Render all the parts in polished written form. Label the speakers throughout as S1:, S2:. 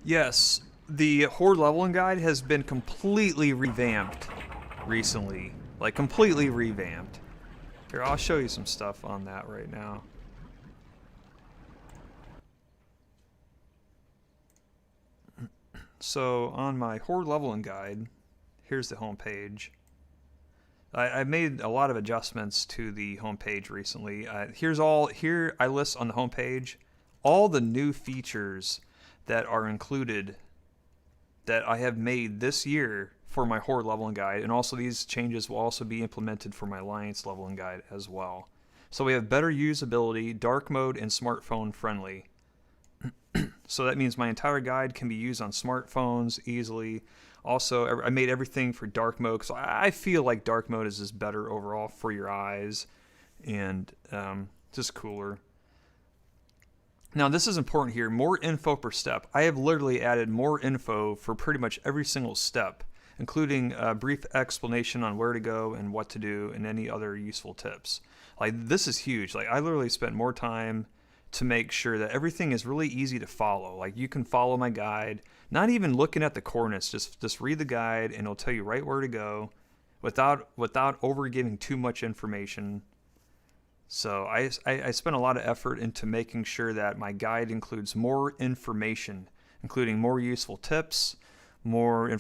S1: Yes, the Horde leveling guide has been completely revamped recently. Like, completely revamped. Here, I'll show you some stuff on that right now. So, on my Horde leveling guide, here's the homepage. I made a lot of adjustments to the homepage recently. Here I list on the homepage all the new features that are included that I have made this year for my Horde leveling guide, and also these changes will also be implemented for my Alliance leveling guide as well. So we have better usability, dark mode, and smartphone friendly. So that means my entire guide can be used on smartphones easily. Also, I made everything for dark mode because I feel like dark mode is just better overall for your eyes and just cooler. Now, this is important here. More info per step. I have literally added more info for pretty much every single step, including a brief explanation on where to go and what to do and any other useful tips. Like, this is huge. Like, I literally spent more time to make sure that everything is really easy to follow. Like, you can follow my guide, not even looking at the coordinates. Just read the guide and it'll tell you right where to go without over giving too much information. So I spent a lot of effort into making sure that my guide includes more information, including more useful tips, more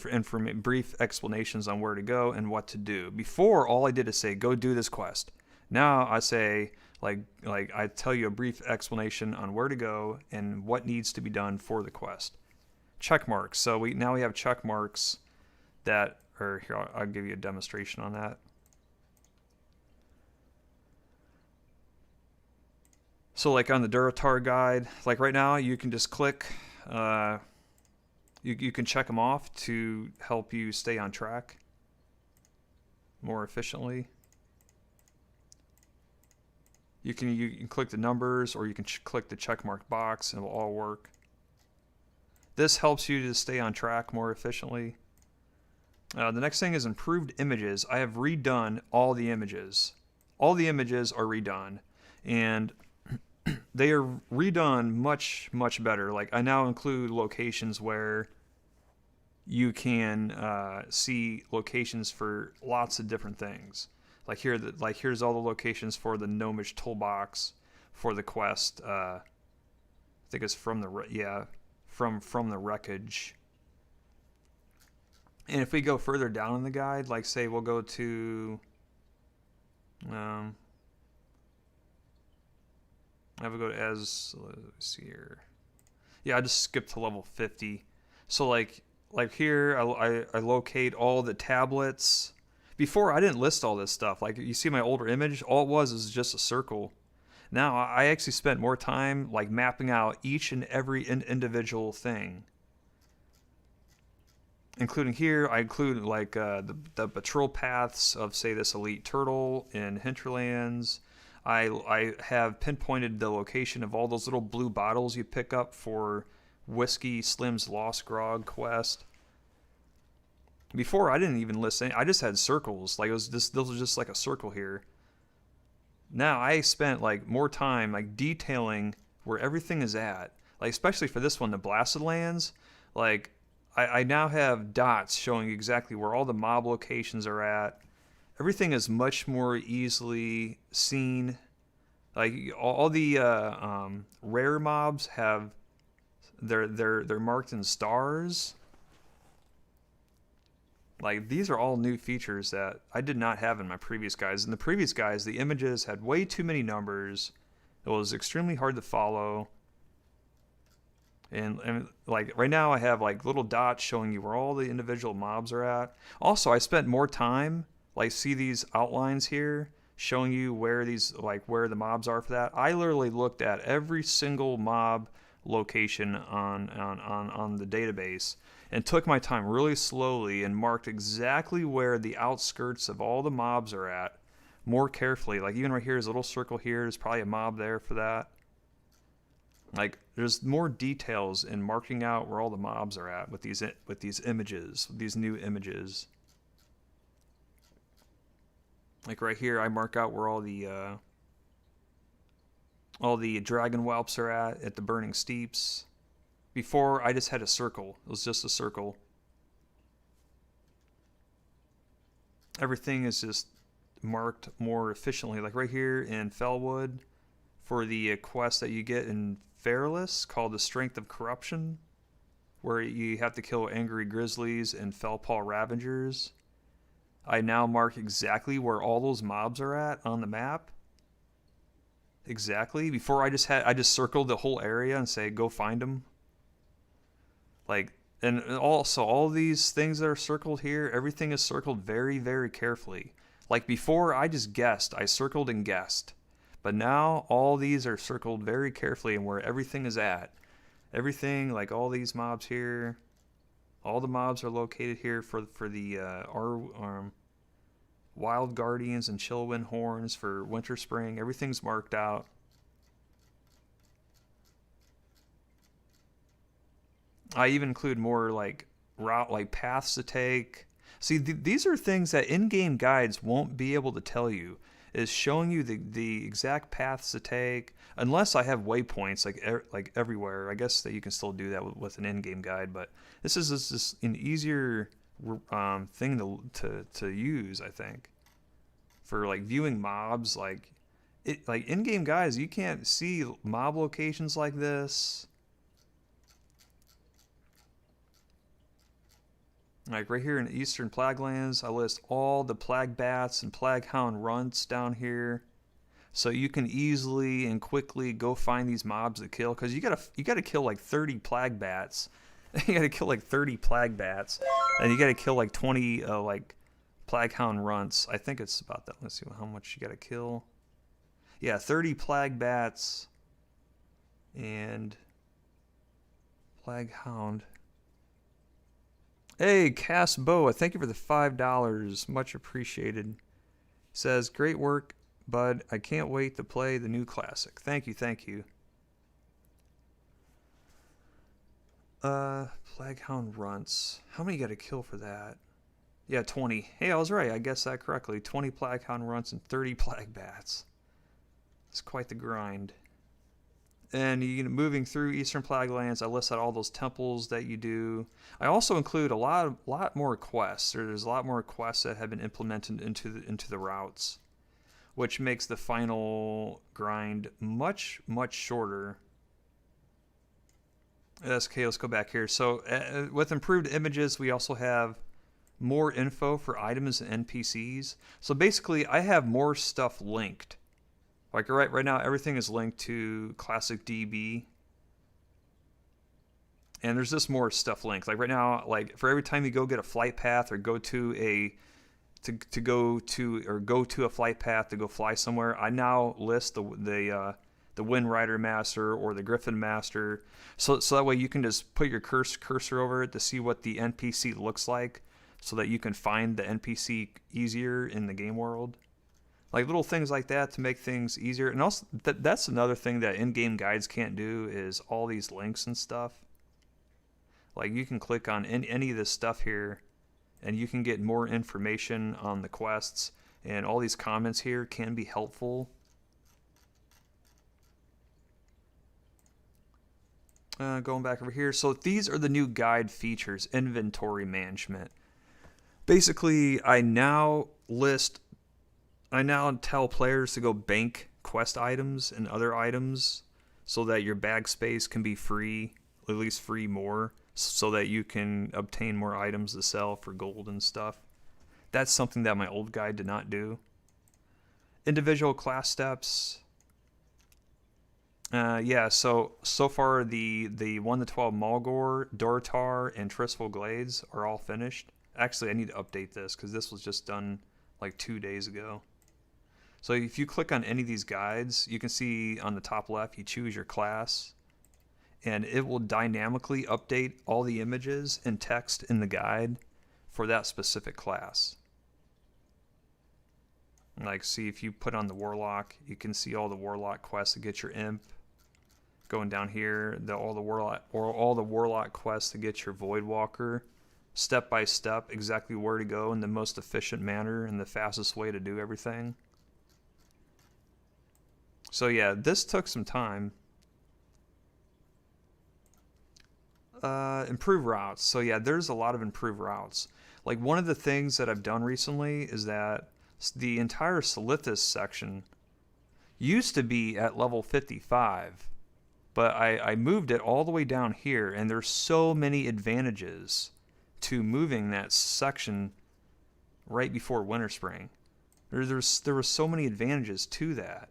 S1: brief explanations on where to go and what to do. Before, all I did is say, go do this quest. Now I say, like I tell you a brief explanation on where to go and what needs to be done for the quest. Check marks. So now we have check marks that, or here, I'll give you a demonstration on that. So like on the Duratar guide, like right now you can just click, you can check them off to help you stay on track more efficiently. You can click the numbers or you can click the check mark box and it will all work. This helps you to stay on track more efficiently. The next thing is improved images. I have redone all the images. All the images are redone and they are redone much better. Like I now include locations where you can see locations for lots of different things. Like here's all the locations for the gnomish toolbox for the quest. I think it's from the from the wreckage. And if we go further down in the guide, like say we'll go to I would go to let's see here. Yeah, I just skipped to level 50. So like here, I locate all the tablets. Before I didn't list all this stuff. Like you see my older image, all it was is just a circle. Now I actually spent more time like mapping out each and every individual thing. Including here, I include like the patrol paths of say this elite turtle in hinterlands. I have pinpointed the location of all those little blue bottles you pick up for Whiskey Slim's Lost Grog quest. Before I didn't even list any, I just had circles. Like this was just like a circle here. Now I spent like more time like detailing where everything is at. Like especially for this one, the Blasted Lands. Like I now have dots showing exactly where all the mob locations are at. Everything is much more easily seen. Like all the rare mobs have they're marked in stars. Like these are all new features that I did not have in my previous guides. In the previous guides, the images had way too many numbers. It was extremely hard to follow. And like right now I have like little dots showing you where all the individual mobs are at. Also, I spent more time, like see these outlines here showing you where where the mobs are for that. I literally looked at every single mob location on the database and took my time really slowly and marked exactly where the outskirts of all the mobs are at more carefully. Like even right here is a little circle here. There's probably a mob there for that. Like there's more details in marking out where all the mobs are at with these images, these new images. Like right here, I mark out where all the dragon whelps are at the burning steeps. Before, I just had a circle. It was just a circle. Everything is just marked more efficiently. Like right here in Fellwood, for the quest that you get in Fairless called the Strength of Corruption, where you have to kill angry grizzlies and fellpaw ravagers. I now mark exactly where all those mobs are at on the map. Exactly. Before I just circled the whole area and say go find them. Like, and also all these things that are circled here, everything is circled very, very carefully. Like before, I just guessed. I circled and guessed. But now all these are circled very carefully and where everything is at. Everything, like all these mobs here, all the mobs are located here for the Wild Guardians and Chillwind Horns for Winter Spring. Everything's marked out. I even include more like paths to take. See, these are things that in-game guides won't be able to tell you. Is showing you the exact paths to take, unless I have waypoints like everywhere. I guess that you can still do that with an in-game guide, but this is just an easier thing to use, I think, for like viewing mobs. Like in-game guides, you can't see mob locations like this. Like right here in Eastern Plaguelands, I list all the Plague Bats and Plague Hound runts down here, so you can easily and quickly go find these mobs to kill. Because you gotta kill like 30 Plague Bats, you gotta kill like 30 Plague Bats, and you gotta kill like 20 like Plague Hound runts. I think it's about that. Let's see how much you gotta kill. Yeah, 30 Plague Bats and Plague Hound. Hey, Cass Boa, thank you for the $5. Much appreciated. Says, great work, bud. I can't wait to play the new classic. Thank you, thank you. Plaguehound runts. How many you gotta kill for that? Yeah, 20. Hey, I was right. I guessed that correctly. 20 Plaguehound runts and 30 Plague Bats. It's quite the grind. And moving through Eastern Plaguelands, I list out all those temples that you do. I also include a lot more quests. There's a lot more quests that have been implemented into the routes, which makes the final grind much shorter. Okay, let's go back here. So with improved images, we also have more info for items and NPCs. So basically, I have more stuff linked. Like right now, everything is linked to Classic DB, and there's just more stuff linked. Like right now, like for every time you go get a flight path or go to a flight path to go fly somewhere, I now list the Wind Rider Master or the Griffin Master, so that way you can just put your cursor over it to see what the NPC looks like, so that you can find the NPC easier in the game world. Like little things like that to make things easier. And also, that's another thing that in-game guides can't do, is all these links and stuff. Like you can click on any of this stuff here, and you can get more information on the quests. And all these comments here can be helpful. Going back over here. So these are the new guide features, inventory management. Basically, I now tell players to go bank quest items and other items so that your bag space can be free, at least free more, so that you can obtain more items to sell for gold and stuff. That's something that my old guide did not do. Individual class steps. Yeah, so far the 1 to 12 Mulgore, Dortar, and Tristful Glades are all finished. Actually, I need to update this because this was just done like 2 days ago. So if you click on any of these guides, you can see on the top left, you choose your class, and it will dynamically update all the images and text in the guide for that specific class. Like, see, if you put on the Warlock, you can see all the Warlock quests to get your Imp. Going down here, all the Warlock quests to get your Voidwalker. Step by step, exactly where to go in the most efficient manner and the fastest way to do everything. So yeah, this took some time. Improve routes. So yeah, there's a lot of improved routes. Like one of the things that I've done recently is that the entire Solithis section used to be at level 55, but I moved it all the way down here, and there's so many advantages to moving that section right before winter spring. There were so many advantages to that.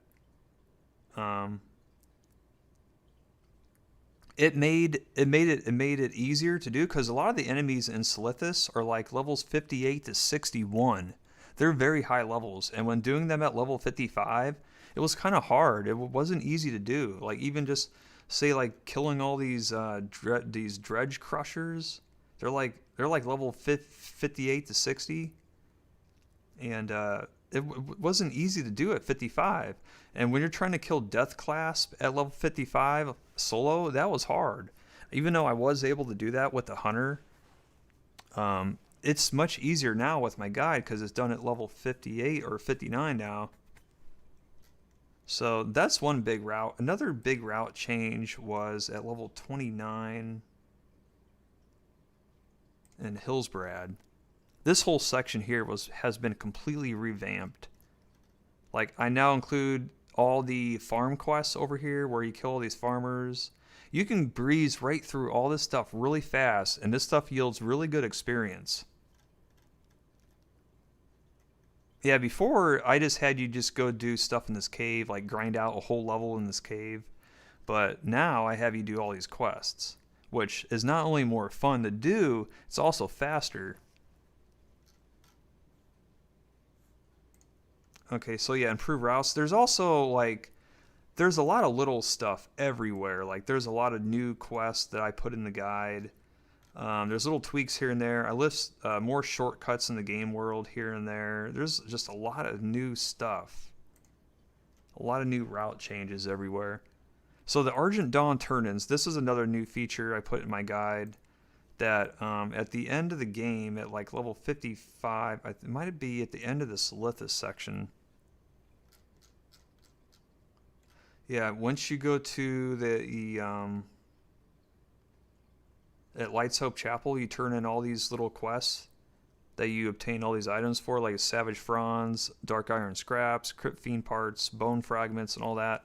S1: It made it easier to do because a lot of the enemies in Solithis are like levels 58 to 61. They're very high levels, and when doing them at level 55, it was kind of hard. It wasn't easy to do. Like even just say like killing all these these dredge crushers. They're like level 58 to 60, and it wasn't easy to do at 55. And when you're trying to kill Death Clasp at level 55 solo, that was hard. Even though I was able to do that with the Hunter, it's much easier now with my guide because it's done at level 58 or 59 now. So that's one big route. Another big route change was at level 29 in Hillsbrad. This whole section here has been completely revamped. Like I now include all the farm quests over here where you kill all these farmers. You can breeze right through all this stuff really fast, and this stuff yields really good experience. Yeah, before I just had you just go do stuff in this cave, like grind out a whole level in this cave. But now I have you do all these quests, which is not only more fun to do, it's also faster. Okay, so yeah, improve routes. There's also like, there's a lot of little stuff everywhere. Like there's a lot of new quests that I put in the guide. There's little tweaks here and there. I list more shortcuts in the game world here and there. There's just a lot of new stuff. A lot of new route changes everywhere. So the Argent Dawn turn-ins, this is another new feature I put in my guide that at the end of the game at like level 55, it might be at the end of the Solithis section. Yeah, once you go to the at Light's Hope Chapel, you turn in all these little quests that you obtain all these items for, like Savage Fronds, Dark Iron Scraps, Crypt Fiend Parts, Bone Fragments, and all that.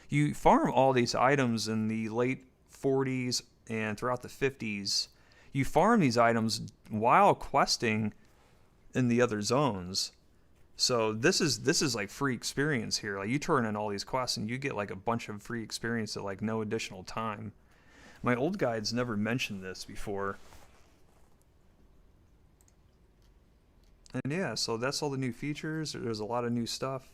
S1: You farm all these items in the late 40s and throughout the 50s. You farm these items while questing in the other zones. So this is like free experience here. Like you turn in all these quests and you get like a bunch of free experience at like no additional time. My old guides never mentioned this before. And yeah, so that's all the new features. There's a lot of new stuff.